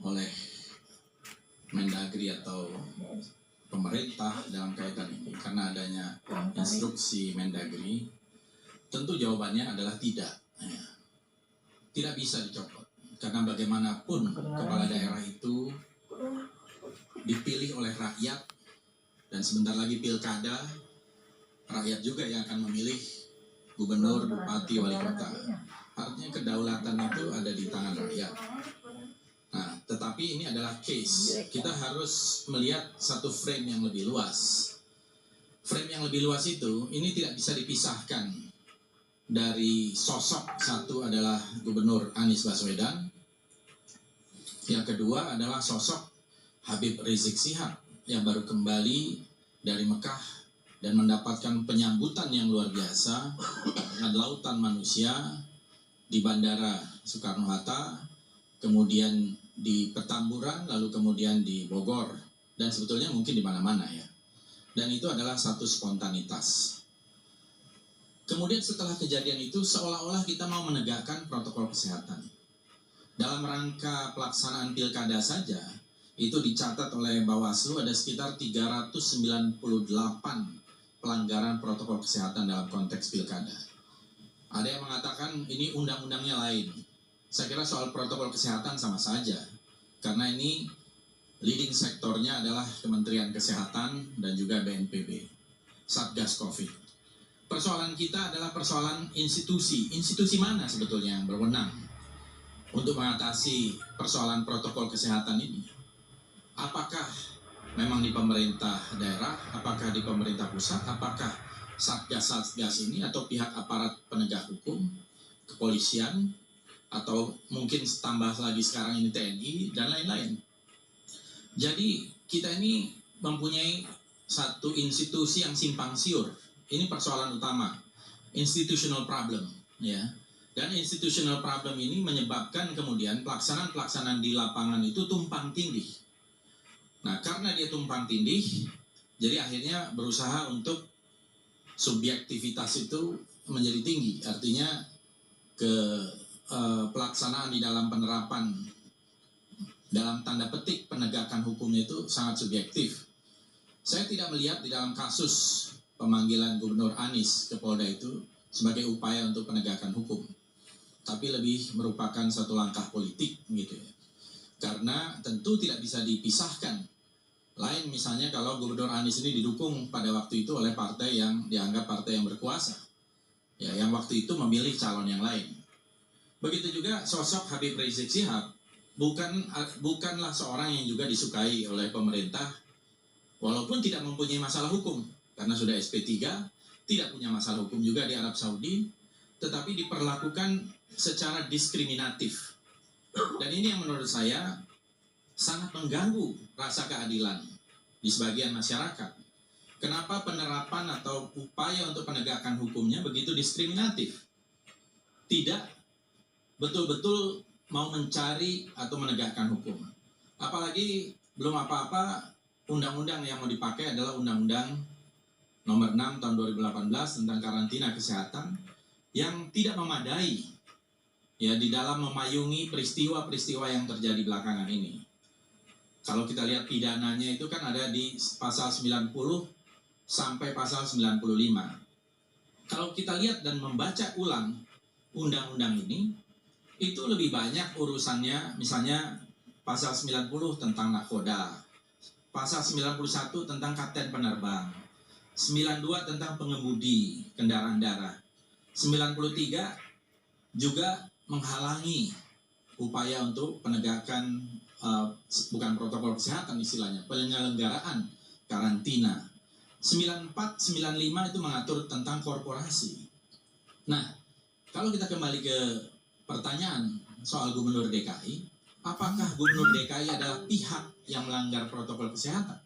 oleh Mendagri atau pemerintah dalam kaitan ini karena adanya instruksi Mendagri? Tentu jawabannya adalah tidak. Tidak bisa dicopot. Karena bagaimanapun kepala daerah itu dipilih oleh rakyat, dan sebentar lagi pilkada, rakyat juga yang akan memilih gubernur, bupati, wali kota. Artinya kedaulatan itu ada di tangan rakyat. Nah, tetapi ini adalah case. Kita harus melihat satu frame yang lebih luas. Frame yang lebih luas itu, ini tidak bisa dipisahkan dari sosok. Satu adalah Gubernur Anies Baswedan. Yang kedua adalah sosok Habib Rizik Syihab yang baru kembali dari Mekah dan mendapatkan penyambutan yang luar biasa dengan lautan manusia di Bandara Soekarno-Hatta, kemudian di Petamburan, lalu kemudian di Bogor, dan sebetulnya mungkin di mana-mana ya. Dan itu adalah satu spontanitas. Kemudian setelah kejadian itu seolah-olah kita mau menegakkan protokol kesehatan. Dalam rangka pelaksanaan pilkada saja, itu dicatat oleh Bawaslu ada sekitar 398 pelanggaran protokol kesehatan dalam konteks pilkada. Ada yang mengatakan ini undang-undangnya lain. Saya kira soal protokol kesehatan sama saja, karena ini leading sektornya adalah Kementerian Kesehatan dan juga BNPB, Satgas Covid. Persoalan kita adalah persoalan institusi. Institusi mana sebetulnya yang berwenang untuk mengatasi persoalan protokol kesehatan ini? Apakah memang di pemerintah daerah, apakah di pemerintah pusat, apakah Satgas ini atau pihak aparat penegak hukum, kepolisian, atau mungkin tambah lagi sekarang ini TNI, dan lain-lain. Jadi kita ini mempunyai satu institusi yang simpang siur. Ini persoalan utama, institutional problem, ya. Dan institutional problem ini menyebabkan kemudian pelaksanaan di lapangan itu tumpang tindih. Nah, karena dia tumpang tindih, jadi akhirnya berusaha untuk subjektivitas itu menjadi tinggi. Artinya pelaksanaan di dalam penerapan dalam tanda petik penegakan hukumnya itu sangat subjektif. Saya tidak melihat di dalam kasus pemanggilan Gubernur Anies ke Polda itu sebagai upaya untuk penegakan hukum, tapi lebih merupakan satu langkah politik gitu ya. Karena tentu tidak bisa dipisahkan. Lain misalnya kalau Gubernur Anies ini didukung pada waktu itu oleh partai yang dianggap partai yang berkuasa, ya, yang waktu itu memilih calon yang lain. Begitu juga sosok Habib Rizik Syihab bukanlah seorang yang juga disukai oleh pemerintah, walaupun tidak mempunyai masalah hukum karena sudah SP3, tidak punya masalah hukum juga di Arab Saudi, tetapi diperlakukan secara diskriminatif. Dan ini yang menurut saya sangat mengganggu rasa keadilan di sebagian masyarakat. Kenapa penerapan atau upaya untuk penegakan hukumnya begitu diskriminatif? Tidak betul-betul mau mencari atau menegakkan hukum. Apalagi belum apa-apa, undang-undang yang mau dipakai adalah Undang-Undang Nomor 6 Tahun 2018 tentang karantina kesehatan yang tidak memadai ya di dalam memayungi peristiwa-peristiwa yang terjadi belakangan ini. Kalau kita lihat pidananya itu kan ada di pasal 90 sampai pasal 95. Kalau kita lihat dan membaca ulang undang-undang ini, itu lebih banyak urusannya, misalnya pasal 90 tentang nakoda, pasal 91 tentang kapten penerbang, 92 tentang pengemudi kendaraan darat, 93 juga menghalangi upaya untuk penegakan bukan protokol kesehatan istilahnya, penyelenggaraan karantina. 94, 95 itu mengatur tentang korporasi. Nah, kalau kita kembali ke pertanyaan soal Gubernur DKI, apakah Gubernur DKI adalah pihak yang melanggar protokol kesehatan?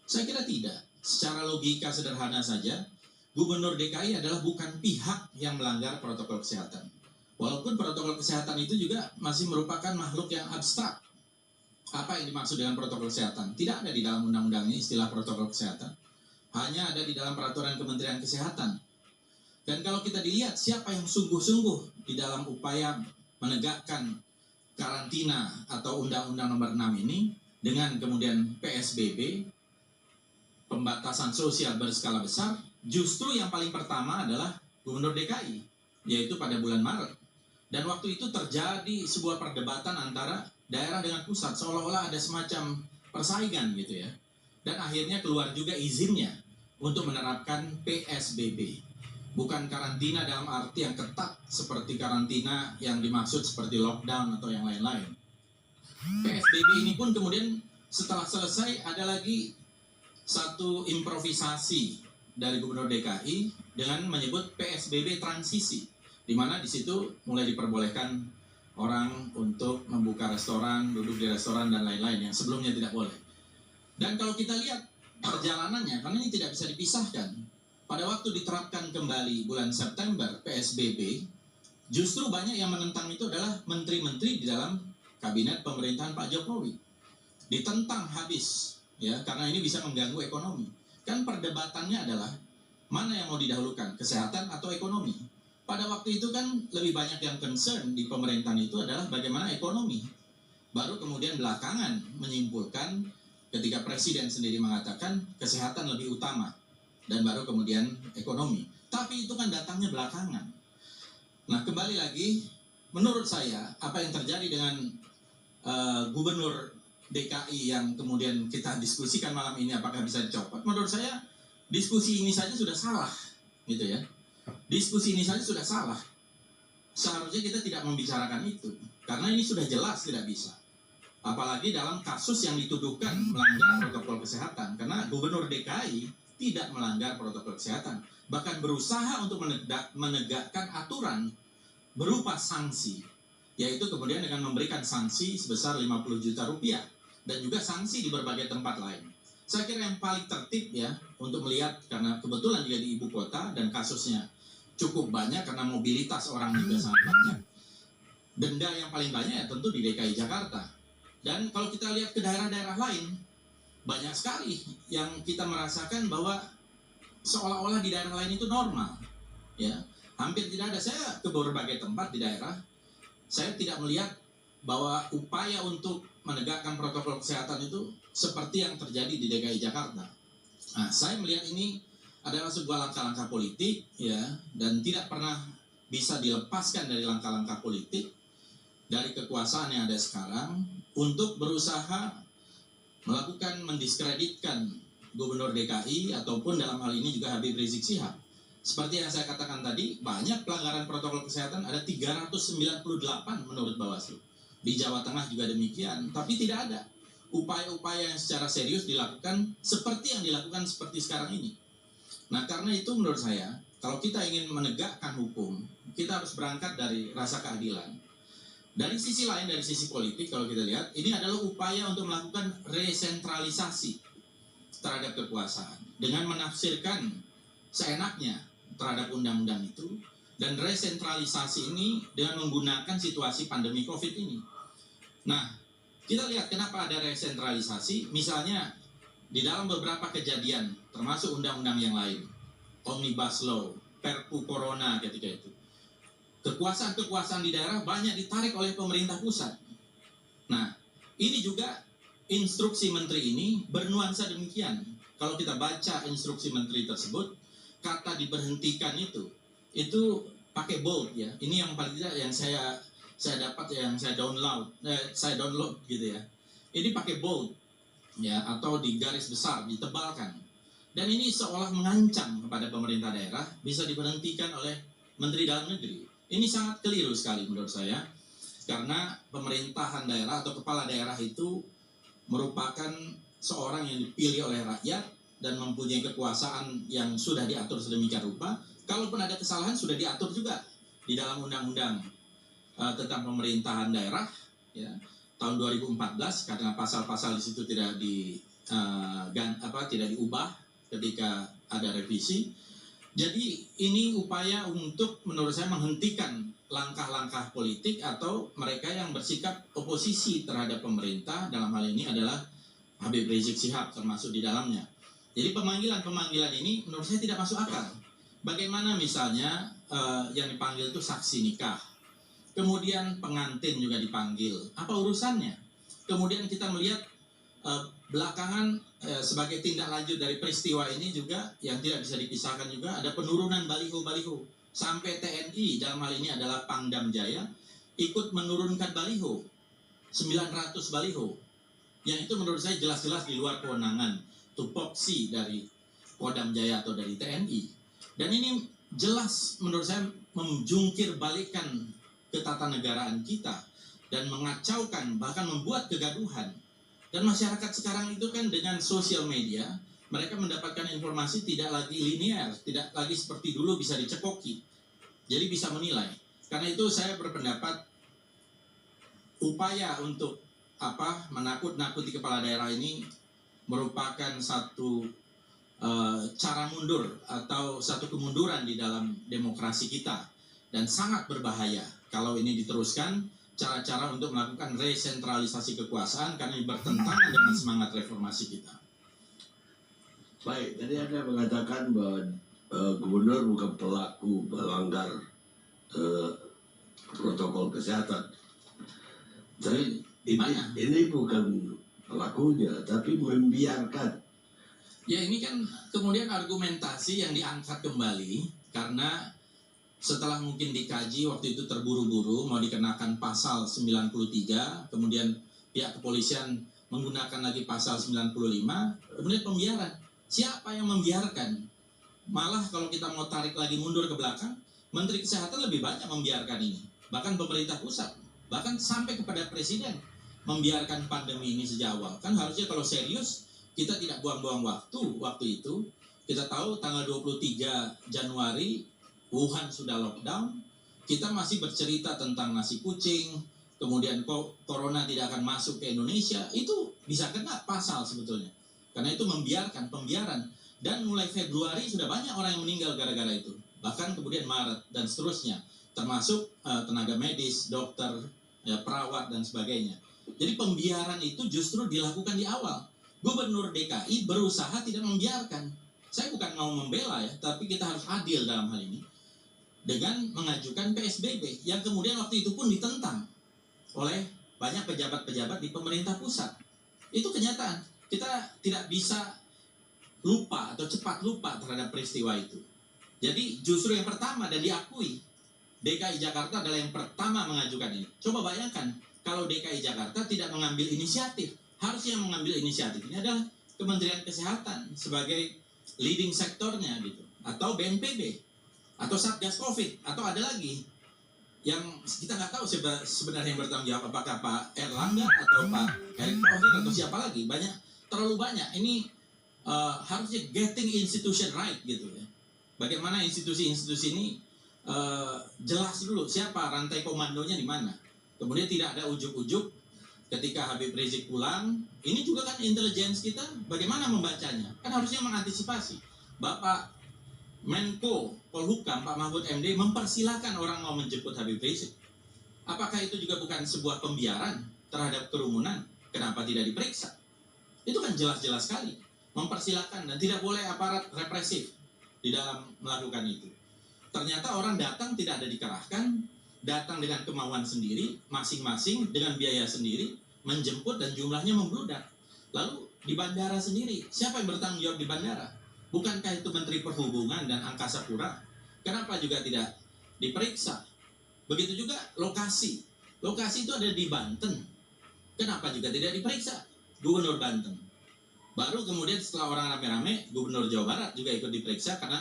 Saya kira tidak. Secara logika sederhana saja, Gubernur DKI adalah bukan pihak yang melanggar protokol kesehatan. Walaupun protokol kesehatan itu juga masih merupakan makhluk yang abstrak. Apa yang dimaksud dengan protokol kesehatan? Tidak ada di dalam undang-undangnya istilah protokol kesehatan. Hanya ada di dalam peraturan Kementerian Kesehatan. Dan kalau kita dilihat siapa yang sungguh-sungguh di dalam upaya menegakkan karantina atau Undang-Undang Nomor 6 ini dengan kemudian PSBB, pembatasan sosial berskala besar, justru yang paling pertama adalah Gubernur DKI, yaitu pada bulan Maret. Dan waktu itu terjadi sebuah perdebatan antara daerah dengan pusat, seolah-olah ada semacam persaingan gitu ya. Dan akhirnya keluar juga izinnya untuk menerapkan PSBB. Bukan karantina dalam arti yang ketat seperti karantina yang dimaksud seperti lockdown atau yang lain-lain. PSBB ini pun kemudian setelah selesai ada lagi satu improvisasi dari Gubernur DKI dengan menyebut PSBB transisi, di mana di situ mulai diperbolehkan orang untuk membuka restoran, duduk di restoran dan lain-lain yang sebelumnya tidak boleh. Dan kalau kita lihat perjalanannya, karena ini tidak bisa dipisahkan, pada waktu diterapkan kembali bulan September PSBB, justru banyak yang menentang itu adalah menteri-menteri di dalam kabinet pemerintahan Pak Jokowi. Ditentang habis, ya, karena ini bisa mengganggu ekonomi. Kan perdebatannya adalah mana yang mau didahulukan, kesehatan atau ekonomi. Pada waktu itu kan lebih banyak yang concern di pemerintahan itu adalah bagaimana ekonomi. Baru kemudian belakangan menyimpulkan ketika presiden sendiri mengatakan kesehatan lebih utama. Dan baru kemudian ekonomi. Tapi itu kan datangnya belakangan. Nah, kembali lagi, menurut saya apa yang terjadi dengan Gubernur DKI yang kemudian kita diskusikan malam ini apakah bisa dicopot, menurut saya diskusi ini saja sudah salah, gitu ya. Diskusi ini saja sudah salah. Seharusnya kita tidak membicarakan itu, karena ini sudah jelas tidak bisa. Apalagi dalam kasus yang dituduhkan melanggar protokol kesehatan, karena Gubernur DKI tidak melanggar protokol kesehatan, bahkan berusaha untuk menegakkan aturan berupa sanksi, yaitu kemudian dengan memberikan sanksi sebesar 50 juta rupiah dan juga sanksi di berbagai tempat lain. Saya kira yang paling tertib ya untuk melihat, karena kebetulan dia di ibu kota dan kasusnya cukup banyak karena mobilitas orang juga sangat banyak. Denda yang paling banyak ya tentu di DKI Jakarta. Dan kalau kita lihat ke daerah-daerah lain, banyak sekali yang kita merasakan bahwa seolah-olah di daerah lain itu normal, ya. Hampir tidak ada. Saya ke berbagai tempat di daerah, saya tidak melihat bahwa upaya untuk menegakkan protokol kesehatan itu seperti yang terjadi di DKI Jakarta. Nah, saya melihat ini adalah sebuah langkah-langkah politik, ya, dan tidak pernah bisa dilepaskan dari langkah-langkah politik dari kekuasaan yang ada sekarang untuk berusaha melakukan mendiskreditkan Gubernur DKI ataupun dalam hal ini juga Habib Rizik Syihab. Seperti yang saya katakan tadi, banyak pelanggaran protokol kesehatan, ada 398 menurut Bawaslu. Di Jawa Tengah juga demikian, tapi tidak ada upaya-upaya yang secara serius dilakukan seperti yang dilakukan seperti sekarang ini. Nah, karena itu menurut saya, kalau kita ingin menegakkan hukum, kita harus berangkat dari rasa keadilan. Dari sisi lain, dari sisi politik, kalau kita lihat, ini adalah upaya untuk melakukan resentralisasi terhadap kekuasaan dengan menafsirkan seenaknya terhadap undang-undang itu, dan resentralisasi ini dengan menggunakan situasi pandemi COVID ini. Nah, kita lihat kenapa ada resentralisasi, misalnya di dalam beberapa kejadian, termasuk undang-undang yang lain, Omnibus Law, Perpu Corona ketika itu, kekuasaan-kekuasaan di daerah banyak ditarik oleh pemerintah pusat. Nah, ini juga instruksi menteri ini bernuansa demikian. Kalau kita baca instruksi menteri tersebut, kata diberhentikan itu pakai bold ya. Ini yang paling tidak yang saya dapat, yang saya download gitu ya. Ini pakai bold ya, atau di garis besar ditebalkan. Dan ini seolah mengancam kepada pemerintah daerah bisa diberhentikan oleh Menteri Dalam Negeri. Ini sangat keliru sekali menurut saya, karena pemerintahan daerah atau kepala daerah itu merupakan seorang yang dipilih oleh rakyat dan mempunyai kekuasaan yang sudah diatur sedemikian rupa. Kalaupun ada kesalahan sudah diatur juga di dalam undang-undang tentang pemerintahan daerah ya, tahun 2014, karena pasal-pasal di situ tidak diubah ketika ada revisi. Jadi ini upaya untuk menurut saya menghentikan langkah-langkah politik atau mereka yang bersikap oposisi terhadap pemerintah, dalam hal ini adalah Habib Rizik Syihab termasuk di dalamnya. Jadi pemanggilan-pemanggilan ini menurut saya tidak masuk akal. Bagaimana misalnya yang dipanggil itu saksi nikah, kemudian pengantin juga dipanggil. Apa urusannya? Kemudian kita melihat belakangan sebagai tindak lanjut dari peristiwa ini juga yang tidak bisa dipisahkan juga ada penurunan baliho-baliho. Sampai TNI dalam hal ini adalah Pangdam Jaya ikut menurunkan baliho, 900 baliho. Yang itu menurut saya jelas-jelas di luar kewenangan tupoksi dari Kodam Jaya atau dari TNI. Dan ini jelas menurut saya menjungkir balikan ketatanegaraan kita dan mengacaukan, bahkan membuat kegaduhan. Dan masyarakat sekarang itu kan dengan sosial media, mereka mendapatkan informasi tidak lagi linear, tidak lagi seperti dulu bisa dicekoki. Jadi bisa menilai. Karena itu saya berpendapat upaya untuk menakut-nakuti kepala daerah ini merupakan satu cara mundur atau satu kemunduran di dalam demokrasi kita. Dan sangat berbahaya kalau ini diteruskan cara-cara untuk melakukan resentralisasi kekuasaan karena ini bertentangan dengan semangat reformasi kita. Baik, tadi Anda mengatakan bahwa gubernur bukan pelaku melanggar protokol kesehatan. Jadi ini bukan pelakunya, tapi membiarkan. Ya ini kan kemudian argumentasi yang diangkat kembali karena setelah mungkin dikaji waktu itu terburu-buru mau dikenakan pasal 93, kemudian pihak kepolisian menggunakan lagi pasal 95, kemudian pembiaran. Siapa yang membiarkan? Malah kalau kita mau tarik lagi mundur ke belakang, Menteri Kesehatan lebih banyak membiarkan ini. Bahkan pemerintah pusat, bahkan sampai kepada Presiden membiarkan pandemi ini sejak awal. Kan harusnya kalau serius, kita tidak buang-buang waktu itu. Kita tahu tanggal 23 Januari, Wuhan sudah lockdown, kita masih bercerita tentang nasi kucing, kemudian corona tidak akan masuk ke Indonesia, itu bisa kena pasal sebetulnya. Karena itu membiarkan pembiaran. Dan mulai Februari sudah banyak orang yang meninggal gara-gara itu. Bahkan kemudian Maret dan seterusnya, termasuk tenaga medis, dokter, perawat dan sebagainya. Jadi pembiaran itu justru dilakukan di awal. Gubernur DKI berusaha tidak membiarkan. Saya bukan mau membela ya, tapi kita harus adil dalam hal ini. Dengan mengajukan PSBB yang kemudian waktu itu pun ditentang oleh banyak pejabat-pejabat di pemerintah pusat. Itu kenyataan. Kita tidak bisa lupa atau cepat lupa terhadap peristiwa itu. Jadi justru yang pertama dan diakui, DKI Jakarta adalah yang pertama mengajukan ini. Coba bayangkan kalau DKI Jakarta tidak mengambil inisiatif. Harusnya mengambil inisiatif ini adalah Kementerian Kesehatan sebagai leading sektornya gitu, atau BNPB, atau Satgas Covid, atau ada lagi yang kita nggak tahu sebenarnya yang bertanggung jawab, apakah Pak Erlangga atau Pak Erick Thohir atau siapa lagi. Terlalu banyak. Ini harusnya getting institution right gitu ya. Bagaimana institusi-institusi ini jelas dulu siapa rantai komandonya di mana. Kemudian tidak ada ujuk-ujuk ketika Habib Rizik pulang. Ini juga kan intelligence kita bagaimana membacanya. Kan harusnya mengantisipasi. Bapak Menko Polhukam Pak Mahfud MD mempersilahkan orang mau menjemput Habib Rizik. Apakah itu juga bukan sebuah pembiaran terhadap kerumunan? Kenapa tidak diperiksa? Itu kan jelas-jelas sekali. Mempersilahkan dan tidak boleh aparat represif di dalam melakukan itu. Ternyata orang datang tidak ada dikerahkan, datang dengan kemauan sendiri, masing-masing dengan biaya sendiri, menjemput dan jumlahnya membludak. Lalu di bandara sendiri, siapa yang bertanggung jawab di bandara? Bukankah itu Menteri Perhubungan dan Angkasa Pura? Kenapa juga tidak diperiksa? Begitu juga lokasi. Lokasi itu ada di Banten. Kenapa juga tidak diperiksa? Gubernur Banten. Baru kemudian setelah orang rame-rame, Gubernur Jawa Barat juga ikut diperiksa karena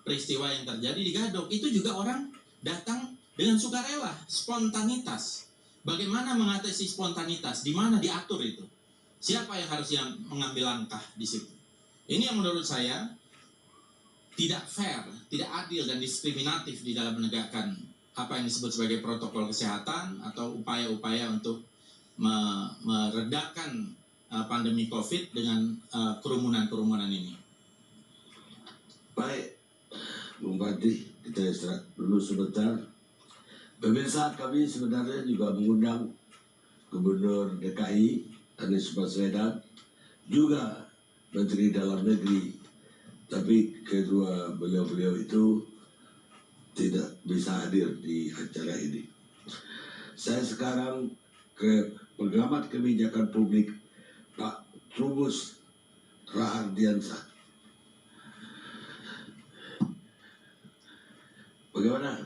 peristiwa yang terjadi di Gadok. Itu juga orang datang dengan sukarela, spontanitas. Bagaimana mengatasi spontanitas? Di mana diatur itu? Siapa yang harusnya mengambil langkah di situ? Ini yang menurut saya tidak fair, tidak adil dan diskriminatif di dalam menegakkan apa yang disebut sebagai protokol kesehatan atau upaya-upaya untuk meredakan pandemi COVID dengan kerumunan-kerumunan ini. Baik, Bung Fadli, kita istirahat dulu sebentar. Pemirsa, kami sebenarnya juga mengundang Gubernur DKI Anies Baswedan, juga Menteri Dalam Negeri, tapi kedua beliau-beliau itu tidak bisa hadir di acara ini. Saya sekarang ke pengamat kebijakan publik Pak Trubus Rahardiansah. Bagaimana